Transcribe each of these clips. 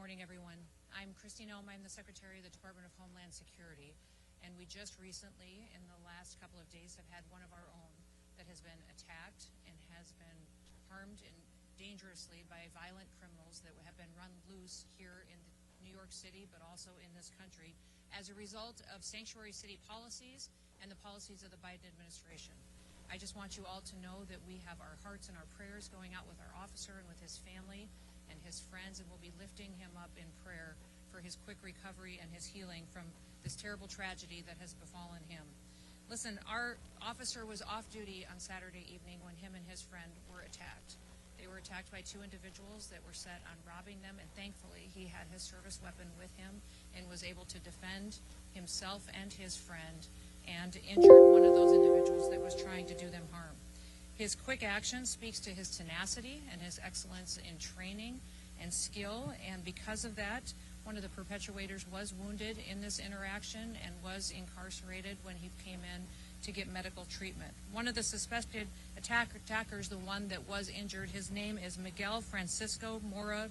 morning, everyone. I'm Kristi Noem. I'm the Secretary of the Department of Homeland Security, and we just recently, in the last couple of days, have had one of our own that has been attacked and has been harmed dangerously by violent criminals that have been run loose here in New York City, but also in this country, as a result of sanctuary city policies and the policies of the Biden administration. I just want you all to know that we have our hearts and our prayers going out with our officer and with his family and his friends, and we'll be lifting him up in prayer for his quick recovery and his healing from this terrible tragedy that has befallen him. Listen, our officer was off duty on Saturday evening when him and his friend were attacked. They were attacked by two individuals that were set on robbing them, and thankfully he had his service weapon with him and was able to defend himself and his friend and injured one of those individuals that was trying to do them harm. His quick action speaks to his tenacity and his excellence in training and skill, and because of that, one of the perpetuators was wounded in this interaction and was incarcerated when he came in to get medical treatment. One of the suspected attackers, the one that was injured, his name is Miguel Francisco Mora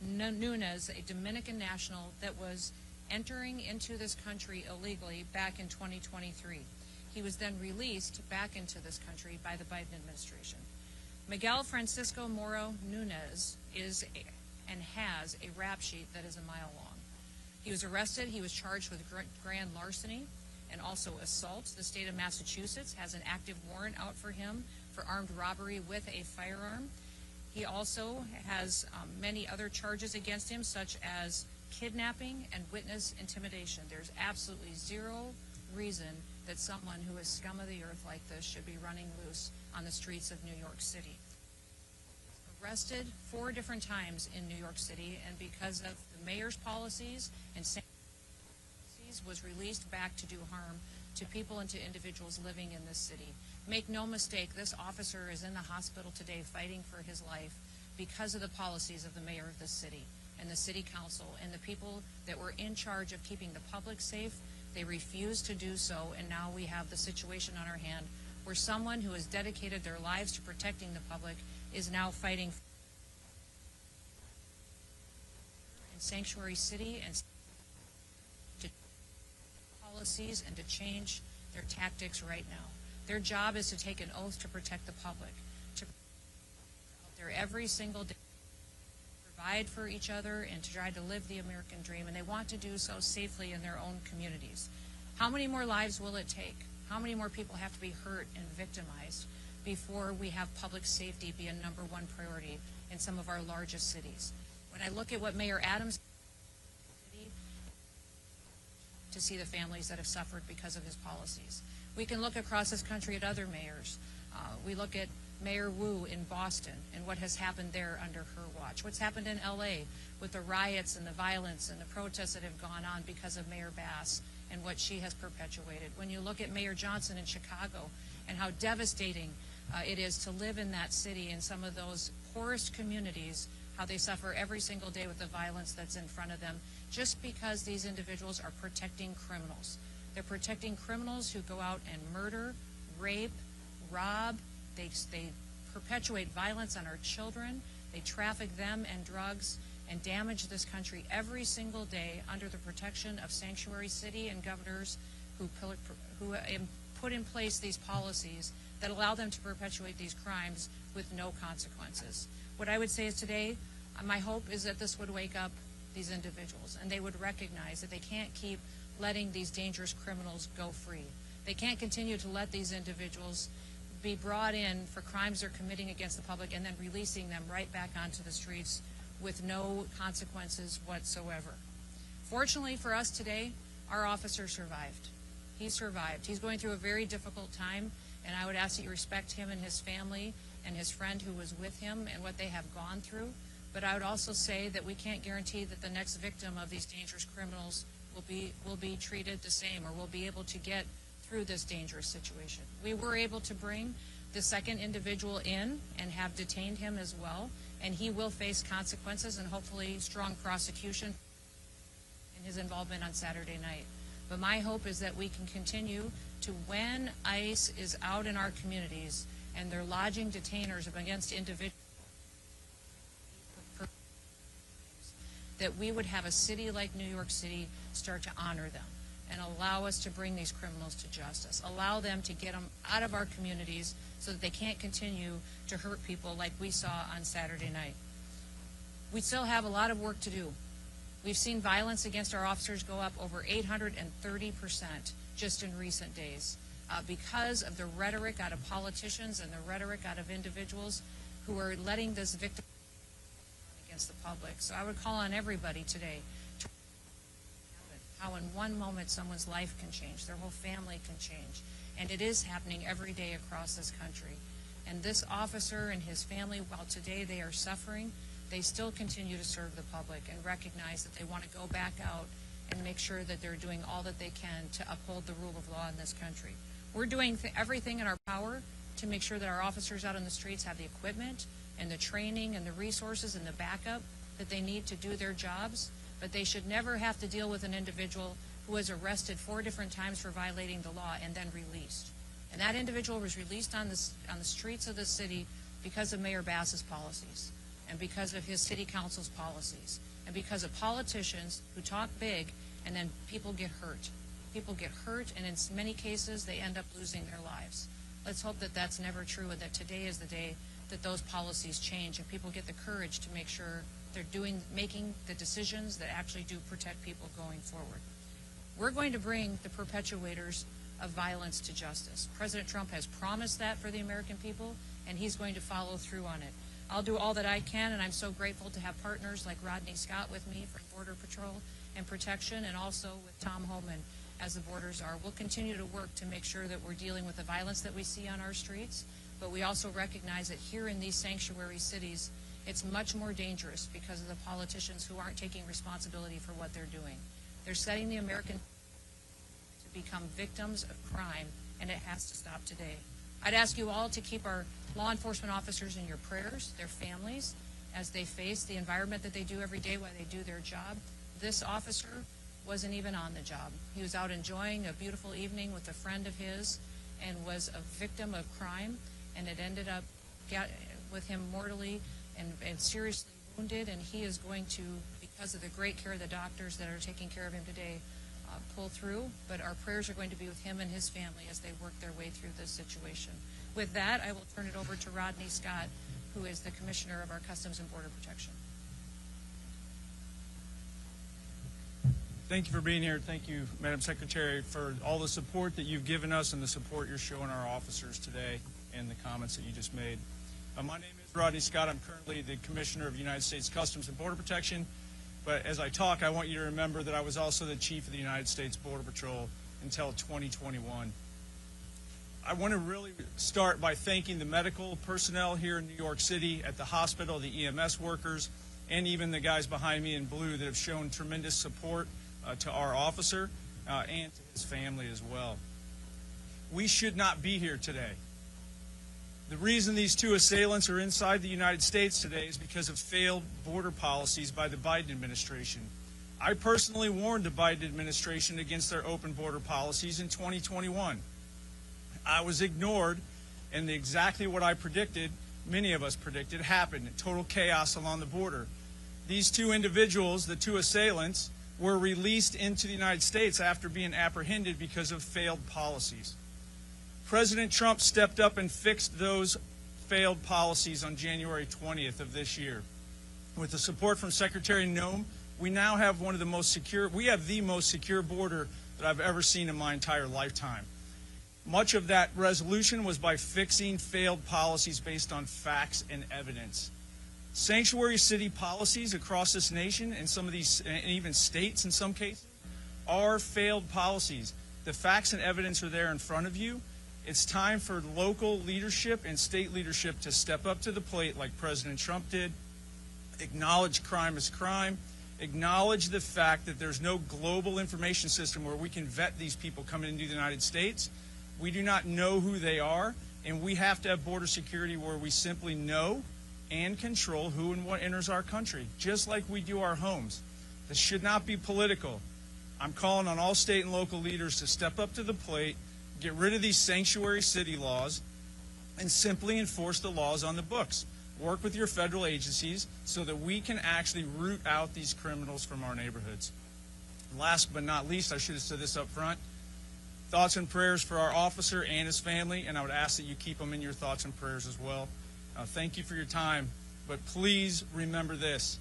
Nunez, a Dominican national that was entering into this country illegally back in 2023. He was then released back into this country by the Biden administration. Miguel Francisco Mora Nunez is and has a rap sheet that is a mile long. He was arrested. He was charged with grand larceny and also assault. The state of Massachusetts has an active warrant out for him for armed robbery with a firearm. He also has many other charges against him, such as kidnapping and witness intimidation. There's absolutely zero reason that someone who is scum of the earth like this should be running loose on the streets of New York City. Arrested 4 different times in New York City, and because of the mayor's policies and policies, was released back to do harm to people and to individuals living in this city. Make no mistake, this officer is in the hospital today fighting for his life because of the policies of the mayor of this city and the city council and the people that were in charge of keeping the public safe. They refused to do so, and now we have the situation on our hand where someone who has dedicated their lives to protecting the public is now fighting in Sanctuary City and to policies and to change their tactics right now. Their job is to take an oath to protect the public, to out there every single day, provide for each other and to try to live the American dream, and they want to do so safely in their own communities. How many more lives will it take? How many more people have to be hurt and victimized before we have public safety be a #1 priority in some of our largest cities? When I look at what Mayor Adams did to see the families that have suffered because of his policies. We can look across this country at other mayors. We look at Mayor Wu in Boston and what has happened there under her watch. What's happened in LA with the riots and the violence and the protests that have gone on because of Mayor Bass and what she has perpetuated. When you look at Mayor Johnson in Chicago and how devastating it is to live in that city, in some of those poorest communities, how they suffer every single day with the violence that's in front of them, just because these individuals are protecting criminals. They're protecting criminals who go out and murder, rape, rob. They perpetuate violence on our children. They traffic them and drugs and damage this country every single day under the protection of Sanctuary City and governors who put in place these policies that allow them to perpetuate these crimes with no consequences. What I would say is today, my hope is that this would wake up these individuals and they would recognize that they can't keep letting these dangerous criminals go free. They can't continue to let these individuals be brought in for crimes they're committing against the public and then releasing them right back onto the streets with no consequences whatsoever. Fortunately for us today, our officer survived. He survived. He's going through a very difficult time, and I would ask that you respect him and his family and his friend who was with him and what they have gone through. But I would also say that we can't guarantee that the next victim of these dangerous criminals will be treated the same or will be able to get through this dangerous situation. We were able to bring the second individual in and have detained him as well, and he will face consequences and hopefully strong prosecution in his involvement on Saturday night. But my hope is that we can continue to, when ICE is out in our communities and they're lodging detainers against individuals, that we would have a city like New York City start to honor them and allow us to bring these criminals to justice, allow them to get them out of our communities so that they can't continue to hurt people like we saw on Saturday night. We still have a lot of work to do. We've seen violence against our officers go up over 830% just in recent days because of the rhetoric out of politicians and the rhetoric out of individuals who are letting this victim against the public. So I would call on everybody today to how in one moment someone's life can change, their whole family can change. And it is happening every day across this country. And this officer and his family, while today they are suffering, they still continue to serve the public and recognize that they want to go back out and make sure that they're doing all that they can to uphold the rule of law in this country. We're doing everything in our power to make sure that our officers out on the streets have the equipment and the training and the resources and the backup that they need to do their jobs, but they should never have to deal with an individual who was arrested 4 different times for violating the law and then released. And that individual was released on the streets of the city because of Mayor Bass's policies, and because of his city council's policies, and because of politicians who talk big and then people get hurt. People get hurt, and in many cases they end up losing their lives. Let's hope that that's never true, and that today is the day that those policies change and people get the courage to make sure they're making the decisions that actually do protect people going forward. We're going to bring the perpetuators of violence to justice. President Trump has promised that for the American people, and he's going to follow through on it. I'll do all that I can, and I'm so grateful to have partners like Rodney Scott with me from Border Patrol and Protection, and also with Tom Homan as the borders are. We'll continue to work to make sure that we're dealing with the violence that we see on our streets, but we also recognize that here in these sanctuary cities, it's much more dangerous because of the politicians who aren't taking responsibility for what they're doing. They're setting the American to become victims of crime, and it has to stop today. I'd ask you all to keep our law enforcement officers in your prayers, their families, as they face the environment that they do every day while they do their job. This officer wasn't even on the job. He was out enjoying a beautiful evening with a friend of his and was a victim of crime, and it ended up with him mortally and seriously wounded, and he is going to, because of the great care of the doctors that are taking care of him today, pull through, but our prayers are going to be with him and his family as they work their way through this situation. With that, I will turn it over to Rodney Scott, who is the Commissioner of our Customs and Border Protection. Thank you for being here. Thank you, Madam Secretary, for all the support that you've given us and the support you're showing our officers today and the comments that you just made. My name is Rodney Scott. I'm currently the Commissioner of United States Customs and Border Protection. But as I talk, I want you to remember that I was also the Chief of the United States Border Patrol until 2021. I want to really start by thanking the medical personnel here in New York City at the hospital, the EMS workers, and even the guys behind me in blue that have shown tremendous support to our officer and to his family as well. We should not be here today. The reason these 2 assailants are inside the United States today is because of failed border policies by the Biden administration. I personally warned the Biden administration against their open border policies in 2021. I was ignored, and exactly what I predicted, many of us predicted, happened. Total chaos along the border. These 2 individuals, the 2 assailants, were released into the United States after being apprehended because of failed policies. President Trump stepped up and fixed those failed policies on January 20th of this year. With the support from Secretary Noem, we now have the most secure border that I've ever seen in my entire lifetime. Much of that resolution was by fixing failed policies based on facts and evidence. Sanctuary city policies across this nation, and some of these, and even states in some cases, are failed policies. The facts and evidence are there in front of you. It's time for local leadership and state leadership to step up to the plate like President Trump did, acknowledge crime as crime, acknowledge the fact that there's no global information system where we can vet these people coming into the United States. We do not know who they are, and we have to have border security where we simply know and control who and what enters our country, just like we do our homes. This should not be political. I'm calling on all state and local leaders to step up to the plate, get rid of these sanctuary city laws, and simply enforce the laws on the books. work with your federal agencies so that we can actually root out these criminals from our neighborhoods. Last but not least, I should have said this up front, thoughts and prayers for our officer and his family, and I would ask that you keep them in your thoughts and prayers as well. Thank you for your time, but please remember this.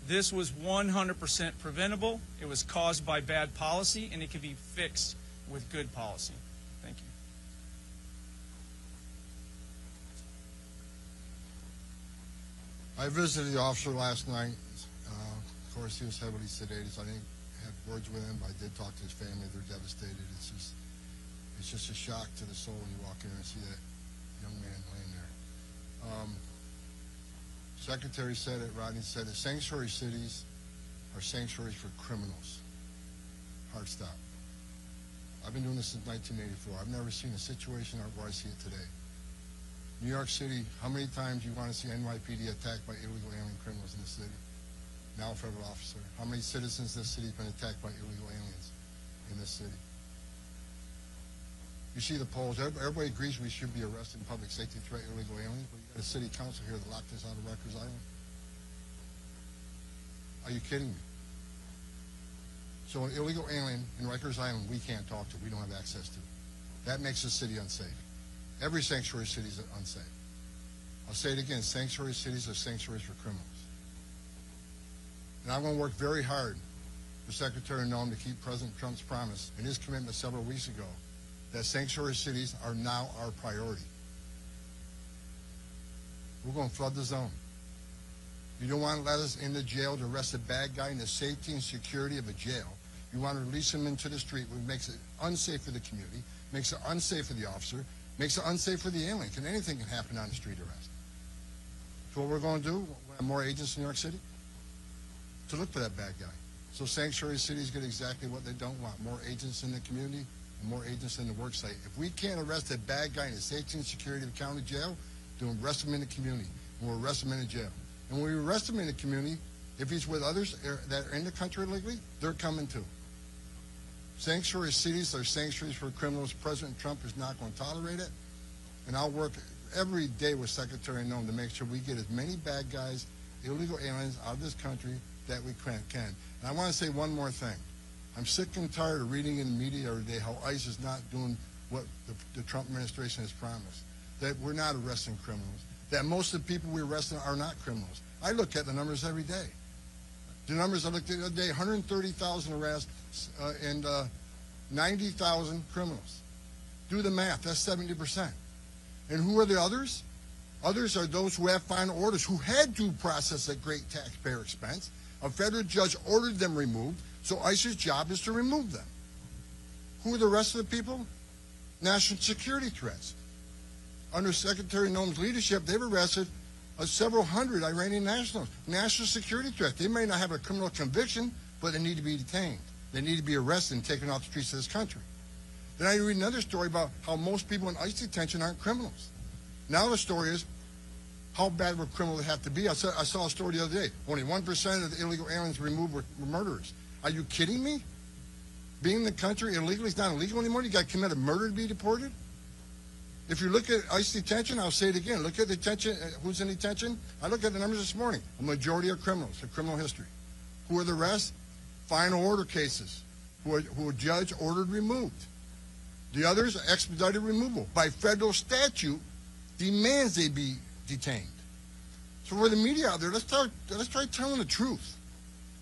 This was 100% preventable. It was caused by bad policy, and it can be fixed with good policy. Thank you. I visited the officer last night. Of course, he was heavily sedated, so I didn't have words with him, but I did talk to his family. They're devastated. It's just a shock to the soul when you walk in and see that young man laying there. Secretary said it, Rodney said it, sanctuary cities are sanctuaries for criminals. Hard stop. I've been doing this since 1984. I've never seen a situation where I see it today. New York City, how many times do you want to see NYPD attacked by illegal alien criminals in the city? Now a federal officer. How many citizens in this city have been attacked by illegal aliens in this city? You see the polls. Everybody agrees we should be arresting public safety threat illegal aliens, but you got a city council here that locked this out of Rikers Island. Are you kidding me? So an illegal alien in Rikers Island we can't talk to, we don't have access to. That makes the city unsafe. Every sanctuary city is unsafe. I'll say it again, sanctuary cities are sanctuaries for criminals. And I'm going to work very hard for Secretary Noem to keep President Trump's promise and his commitment several weeks ago that sanctuary cities are now our priority. We're going to flood the zone. You don't want to let us into jail to arrest a bad guy in the safety and security of a jail. You want to release him into the street, which makes it unsafe for the community, makes it unsafe for the officer, makes it unsafe for the alien. Anything can happen on the street arrest. So what we're going to do, we'll have more agents in New York City to look for that bad guy. So sanctuary cities get exactly what they don't want, more agents in the community and more agents in the work site. If we can't arrest a bad guy in the safety and security of the county jail, then we'll arrest him in the community, and we'll arrest him in the jail. And when we arrest him in the community, if he's with others that are in the country illegally, they're coming too. Sanctuary cities are sanctuaries for criminals. President Trump is not going to tolerate it, and I'll work every day with Secretary Noem to make sure we get as many bad guys, illegal aliens out of this country that we can. And I want to say one more thing. I'm sick and tired of reading in the media every day how ICE is not doing what the Trump administration has promised, that we're not arresting criminals, that most of the people we arrest are not criminals. I look at the numbers every day. The numbers I looked at the other day, 130,000 arrests and 90,000 criminals. Do the math, that's 70%. And who are the others? Others are those who have final orders, who had due process at great taxpayer expense. A federal judge ordered them removed, so ICE's job is to remove them. Who are the rest of the people? National security threats. Under Secretary Noem's leadership, they've arrested several hundred Iranian nationals. National security threat. They may not have a criminal conviction, but they need to be detained. They need to be arrested and taken off the streets of this country. Then I read another story about how most people in ICE detention aren't criminals. Now the story is, how bad would criminals have to be? I saw a story the other day. Only 1% of the illegal aliens removed were murderers. Are you kidding me? Being in the country illegally is not illegal anymore? You got to commit a murder to be deported? If you look at ICE detention, I'll say it again. Look at detention. Who's in detention? I looked at the numbers this morning. A majority are criminals, a criminal history. Who are the rest? Final order cases, who a judge ordered removed. The others are expedited removal. By federal statute, demands they be detained. So for the media out there, let's try telling the truth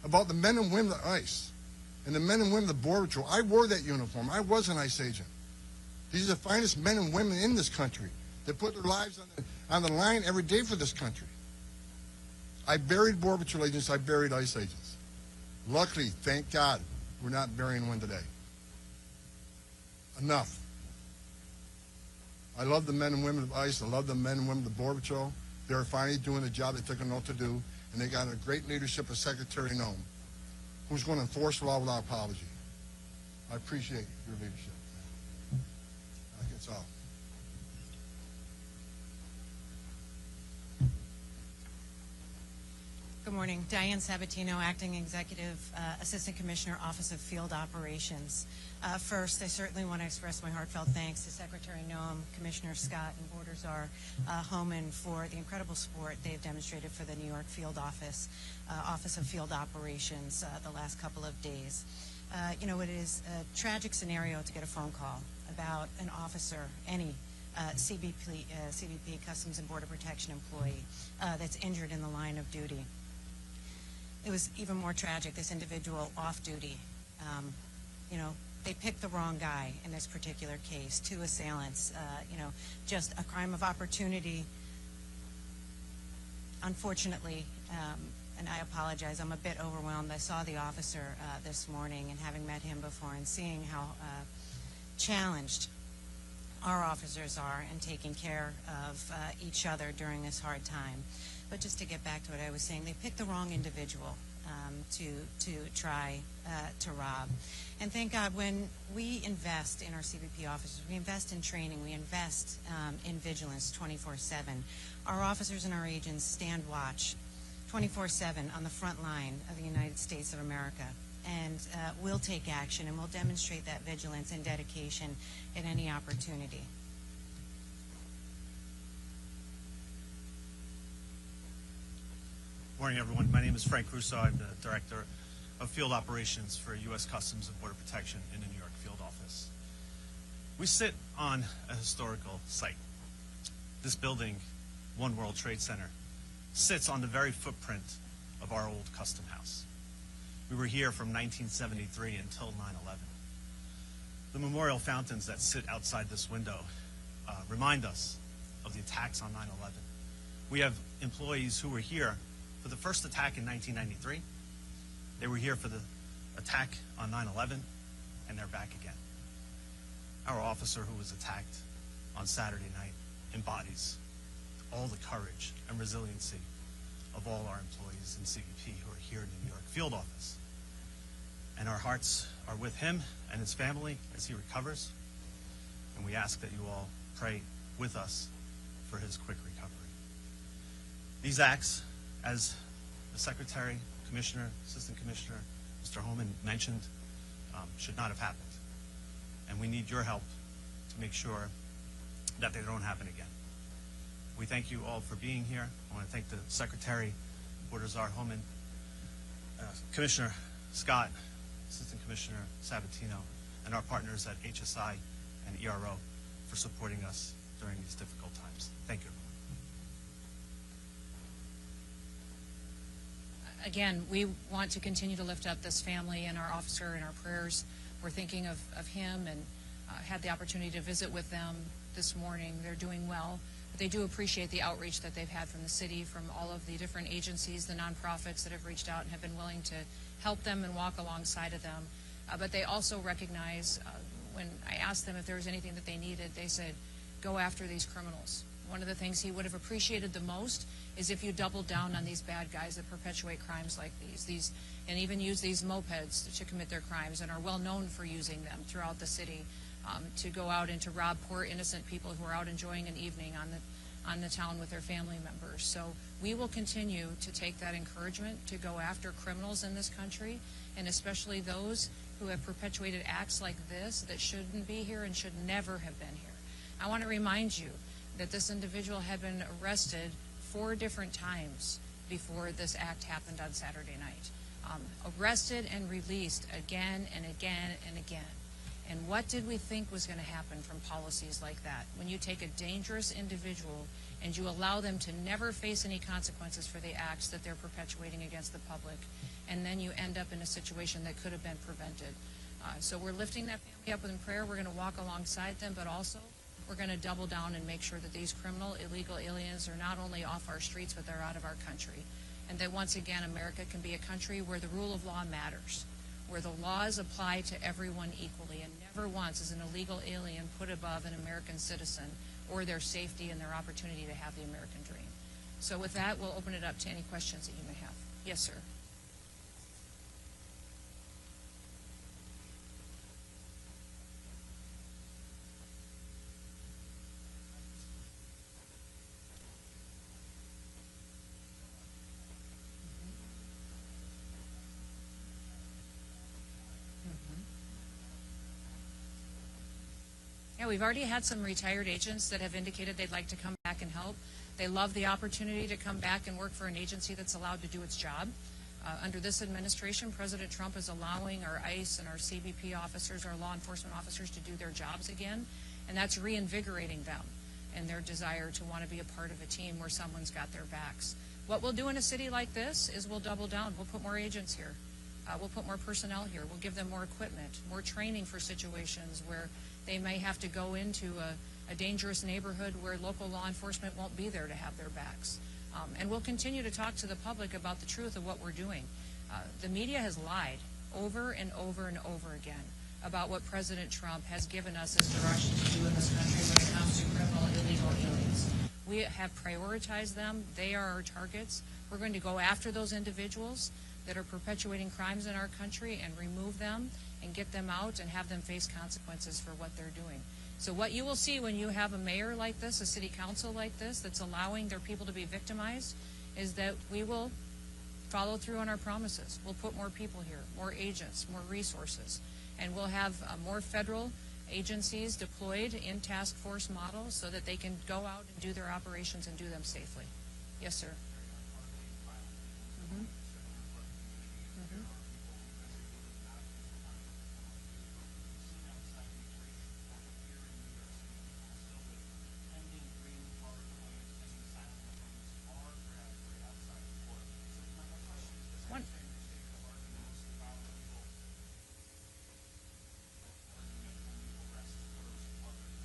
about the men and women of ICE and the men and women of the Border Patrol. I wore that uniform. I was an ICE agent. These are the finest men and women in this country that put their lives on the line every day for this country. I buried Border Patrol agents. I buried ICE agents. Luckily, thank God, we're not burying one today. Enough. I love the men and women of ICE. I love the men and women of the Border Patrol. They're finally doing the job they took an oath to do, and they got a great leadership of Secretary Noem, who's going to enforce the law without apology. I appreciate your leadership. I think it's all. Good morning. Diane Sabatino, Acting Executive Assistant Commissioner, Office of Field Operations. First, I certainly want to express my heartfelt thanks to Secretary Noem, Commissioner Scott, and Border Czar Homan for the incredible support they've demonstrated for the New York Field Office, Office of Field Operations the last couple of days. You know, it is a tragic scenario to get a phone call about an officer, any CBP, Customs and Border Protection employee, that's injured in the line of duty. It was even more tragic, this individual off duty. You know, they picked the wrong guy in this particular case. Two assailants, you know, just a crime of opportunity. Unfortunately, and I apologize, I'm a bit overwhelmed. I saw the officer this morning, and having met him before and seeing how challenged our officers are in taking care of each other during this hard time. But just to get back to what I was saying, they picked the wrong individual to try to rob. And thank God, when we invest in our CBP officers, we invest in training, we invest in vigilance 24/7. Our officers and our agents stand watch 24/7 on the front line of the United States of America. And we'll take action, and we'll demonstrate that vigilance and dedication at any opportunity. Morning, everyone. My name is Frank Russo. I'm the Director of Field Operations for U.S. Customs and Border Protection in the New York Field Office. We sit on a historical site. This building, One World Trade Center, sits on the very footprint of our old custom house. We were here from 1973 until 9/11. The memorial fountains that sit outside this window remind us of the attacks on 9/11. We have employees who were here for the first attack in 1993. They were here for the attack on 9/11, and they're back again. Our officer who was attacked on Saturday night embodies all the courage and resiliency of all our employees in CBP who are here in the New York Field Office. And our hearts are with him and his family as he recovers, and we ask that you all pray with us for his quick recovery. These acts, as the Secretary, Commissioner, Assistant Commissioner, Mr. Homan mentioned, should not have happened. And we need your help to make sure that they don't happen again. We thank you all for being here. I want to thank the Secretary, Border Czar Homan, Commissioner Scott, Assistant Commissioner Sabatino, and our partners at HSI and ERO for supporting us during these difficult times. Thank you. Again, we want to continue to lift up this family and our officer in our prayers. We're thinking of him, and had the opportunity to visit with them this morning. They're doing well. But they do appreciate the outreach that they've had from the city, from all of the different agencies, the nonprofits that have reached out and have been willing to help them and walk alongside of them. But they also recognize, when I asked them if there was anything that they needed, they said, go after these criminals. One of the things he would have appreciated the most is if you doubled down on these bad guys that perpetuate crimes like these and even use these mopeds to commit their crimes and are well known for using them throughout the city, to go out and to rob poor innocent people who are out enjoying an evening on the town with their family members. So we will continue to take that encouragement to go after criminals in this country, and especially those who have perpetuated acts like this that shouldn't be here and should never have been here. I want to remind you that this individual had been arrested 4 different times before this act happened on Saturday night. Arrested and released again and again and again. And what did we think was going to happen from policies like that? When you take a dangerous individual and you allow them to never face any consequences for the acts that they're perpetuating against the public, and then you end up in a situation that could have been prevented. So we're lifting that family up in prayer. We're going to walk alongside them, but also we're going to double down and make sure that these criminal, illegal aliens are not only off our streets, but they're out of our country. And that once again, America can be a country where the rule of law matters, where the laws apply to everyone equally, and never once is an illegal alien put above an American citizen or their safety and their opportunity to have the American dream. So with that, we'll open it up to any questions that you may have. Yes, sir. we've already had some retired agents that have indicated they'd like to come back and help. They love the opportunity to come back and work for an agency that's allowed to do its job. Under this administration, President Trump is allowing our ICE and our CBP officers, our law enforcement officers, to do their jobs again, and that's reinvigorating them and their desire to want to be a part of a team where someone's got their backs. What we'll do in a city like this is we'll double down. We'll put more agents here. We'll put more personnel here. We'll give them more equipment, more training for situations where they may have to go into a dangerous neighborhood where local law enforcement won't be there to have their backs. And we'll continue to talk to the public about the truth of what we're doing. The media has lied over and over and over again about what President Trump has given us as direction to do in this country when it comes to criminal illegal aliens. We have prioritized them. They are our targets. We're going to go after those individuals that are perpetuating crimes in our country and remove them and get them out and have them face consequences for what they're doing. So what you will see when you have a mayor like this, a city council like this, that's allowing their people to be victimized, is that we will follow through on our promises. We'll put more people here, more agents, more resources, and we'll have more federal agencies deployed in task force models so that they can go out and do their operations and do them safely. Yes, sir.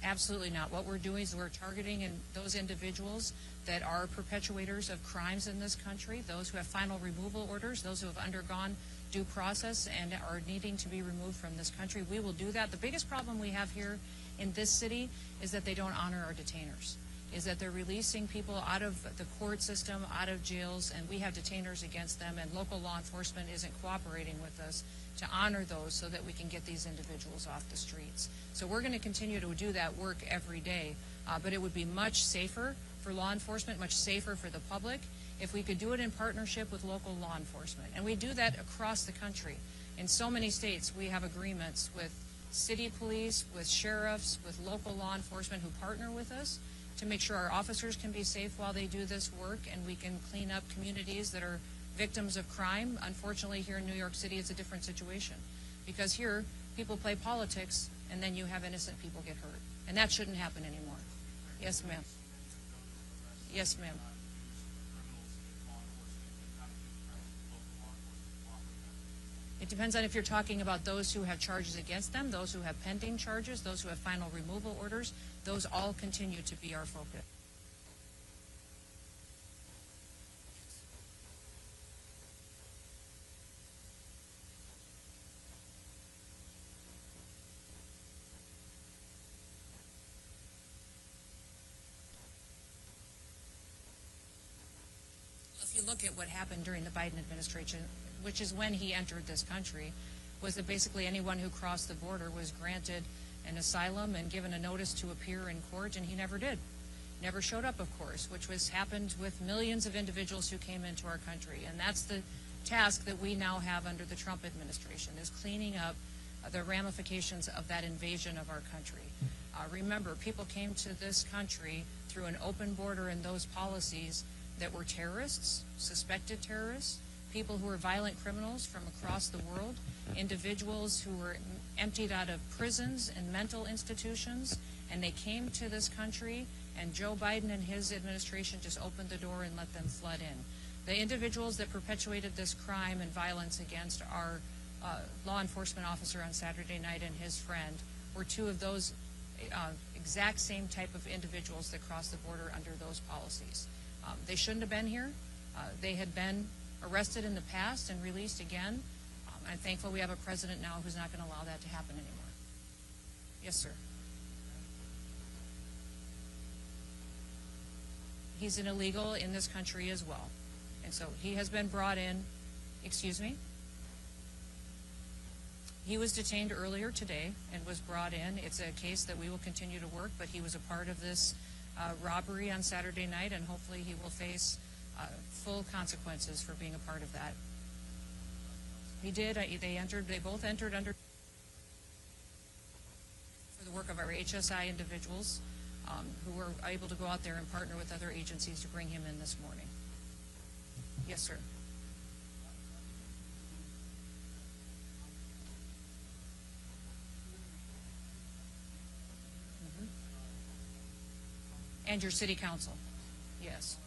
Absolutely not. What we're doing is we're targeting those individuals that are perpetuators of crimes in this country, those who have final removal orders, those who have undergone due process and are needing to be removed from this country. We will do that. The biggest problem we have here in this city is that they don't honor our detainers, is that they're releasing people out of the court system, out of jails, and we have detainers against them, and local law enforcement isn't cooperating with us to honor those so that we can get these individuals off the streets. So we're going to continue to do that work every day, but it would be much safer for law enforcement, much safer for the public, if we could do it in partnership with local law enforcement. And we do that across the country. In so many states, we have agreements with city police, with sheriffs, with local law enforcement who partner with us to make sure our officers can be safe while they do this work, and we can clean up communities that are victims of crime. Unfortunately, here in New York City, it's a different situation, because here people play politics and then you have innocent people get hurt, and that shouldn't happen anymore. Yes, ma'am. Yes, ma'am. It depends on if you're talking about those who have charges against them, those who have pending charges, those who have final removal orders. Those all continue to be our focus. If you look at what happened during the Biden administration, which is when he entered this country, was that basically anyone who crossed the border was granted an asylum and given a notice to appear in court, and he never did. Never showed up, of course, which was happened with millions of individuals who came into our country. And that's the task that we now have under the Trump administration, is cleaning up the ramifications of that invasion of our country. Remember, people came to this country through an open border and those policies that were terrorists, suspected terrorists, people who were violent criminals from across the world, individuals who were emptied out of prisons and mental institutions, and they came to this country, and Joe Biden and his administration just opened the door and let them flood in. The individuals that perpetuated this crime and violence against our law enforcement officer on Saturday night and his friend were two of those exact same type of individuals that crossed the border under those policies. They shouldn't have been here. They had been arrested in the past and released again. I'm thankful we have a president now who's not going to allow that to happen anymore. Yes, sir. He's an illegal in this country as well. And so he has been brought in. Excuse me? He was detained earlier today and was brought in. It's a case that we will continue to work, but he was a part of this robbery on Saturday night, and hopefully he will face full consequences for being a part of that. He did. They both entered under. For the work of our HSI individuals who were able to go out there and partner with other agencies to bring him in this morning. Yes, sir. And your city council. Yes.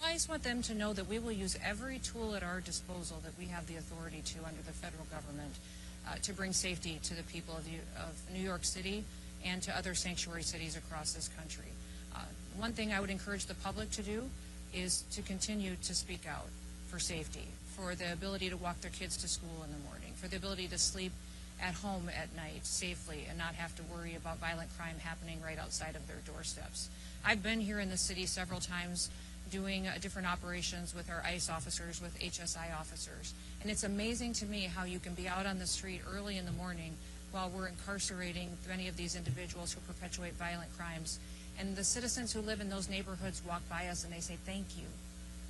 I just want them to know that we will use every tool at our disposal that we have the authority to under the federal government to bring safety to the people of New York City and to other sanctuary cities across this country. One thing I would encourage the public to do is to continue to speak out for safety, for the ability to walk their kids to school in the morning, for the ability to sleep at home at night safely and not have to worry about violent crime happening right outside of their doorsteps. I've been here in the city several times doing different operations with our ICE officers, with HSI officers. And it's amazing to me how you can be out on the street early in the morning while we're incarcerating many of these individuals who perpetuate violent crimes. And the citizens who live in those neighborhoods walk by us and they say, thank you.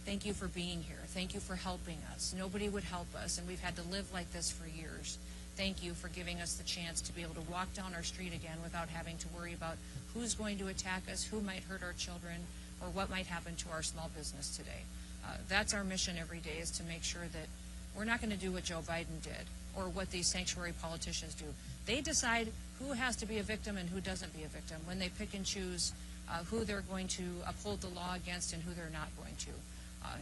Thank you for being here. Thank you for helping us. Nobody would help us, and we've had to live like this for years. Thank you for giving us the chance to be able to walk down our street again without having to worry about who's going to attack us, who might hurt our children, or what might happen to our small business today. That's our mission every day, is to make sure that we're not going to do what Joe Biden did or what these sanctuary politicians do. They decide who has to be a victim and who doesn't be a victim when they pick and choose who they're going to uphold the law against and who they're not going to.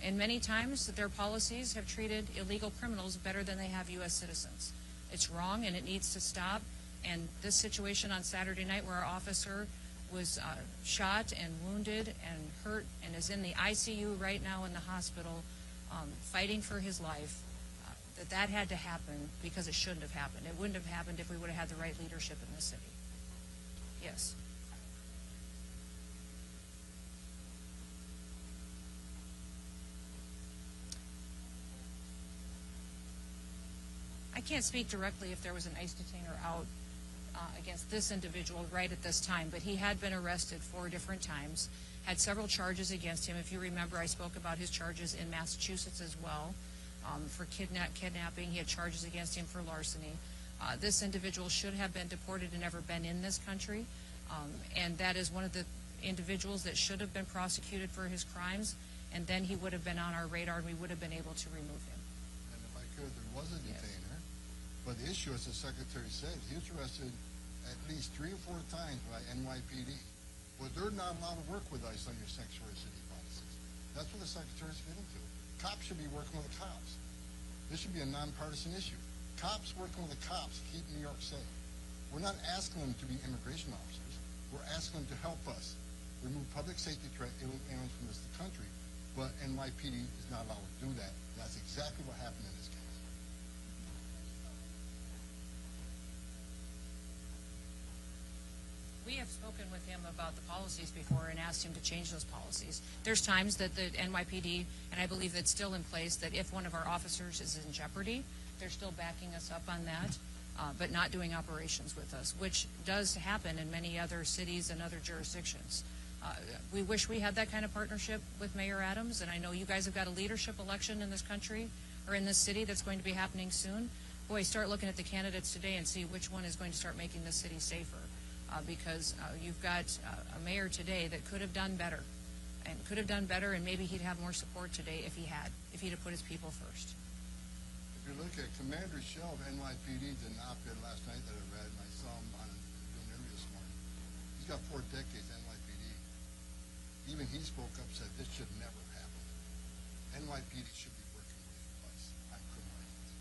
And many times their policies have treated illegal criminals better than they have U.S. citizens. It's wrong and it needs to stop. And this situation on Saturday night where our officer was shot and wounded and hurt and is in the ICU right now in the hospital fighting for his life, that had to happen because it shouldn't have happened. It wouldn't have happened if we would have had the right leadership in the city. Yes. I can't speak directly if there was an ICE detainer out against this individual right at this time, but he had been arrested 4 different times, had several charges against him. If you remember, I spoke about his charges in Massachusetts as well for kidnapping. He had charges against him for larceny. This individual should have been deported and never been in this country, and that is one of the individuals that should have been prosecuted for his crimes, and then he would have been on our radar and we would have been able to remove him. And if I could, there was a detainer, but the issue, as the Secretary said, he was arrested at least 3 or 4 times by NYPD. Well, they're not allowed to work with ICE on your sanctuary city policies. That's what the Secretary's getting to. Cops should be working with the cops. This should be a nonpartisan issue. Cops working with the cops keep New York safe. We're not asking them to be immigration officers. We're asking them to help us remove public safety threat aliens from this country. But NYPD is not allowed to do that. That's exactly what happened in this case. We have spoken with him about the policies before and asked him to change those policies. There's times that the NYPD, and I believe that's still in place, that if one of our officers is in jeopardy, they're still backing us up on that, but not doing operations with us, which does happen in many other cities and other jurisdictions. We wish we had that kind of partnership with Mayor Adams, and I know you guys have got a leadership election in this country or in this city that's going to be happening soon. Boy, start looking at the candidates today and see which one is going to start making this city safer. Because you've got a mayor today that could have done better, and maybe he'd have more support today if he'd have put his people first. If you look at Commander Shell of NYPD, did an op-ed last night that I read, and I saw him on doing an interview this morning. He's got 4 decades NYPD. Even he spoke up, said this should never happen. NYPD should be working with us on criminal aliens.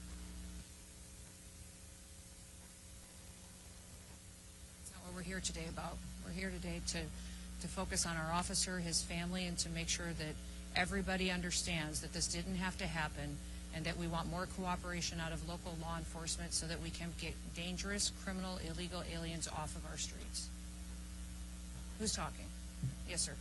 That's not what we're here today about. We're here today to focus on our officer, his family, and to make sure that everybody understands that this didn't have to happen, and that we want more cooperation out of local law enforcement so that we can get dangerous, criminal, illegal aliens off of our streets. Who's talking? Yes, sir.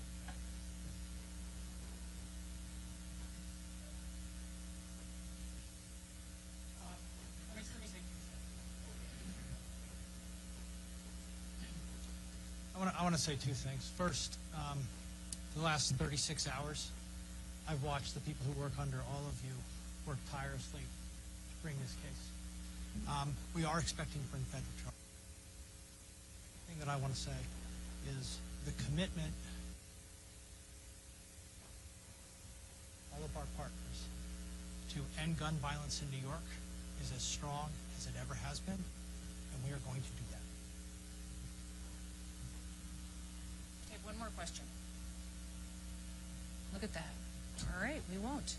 I want to say two things. First, the last 36 hours, I've watched the people who work under all of you work tirelessly to bring this case. We are expecting to bring federal charges. The thing that I want to say is the commitment all of our partners to end gun violence in New York is as strong as it ever has been, and we are going to do that. I have one more question. Look at that. All right, we won't.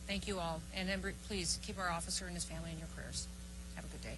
Thank you all. And then please keep our officer and his family in your prayers. Have a good day.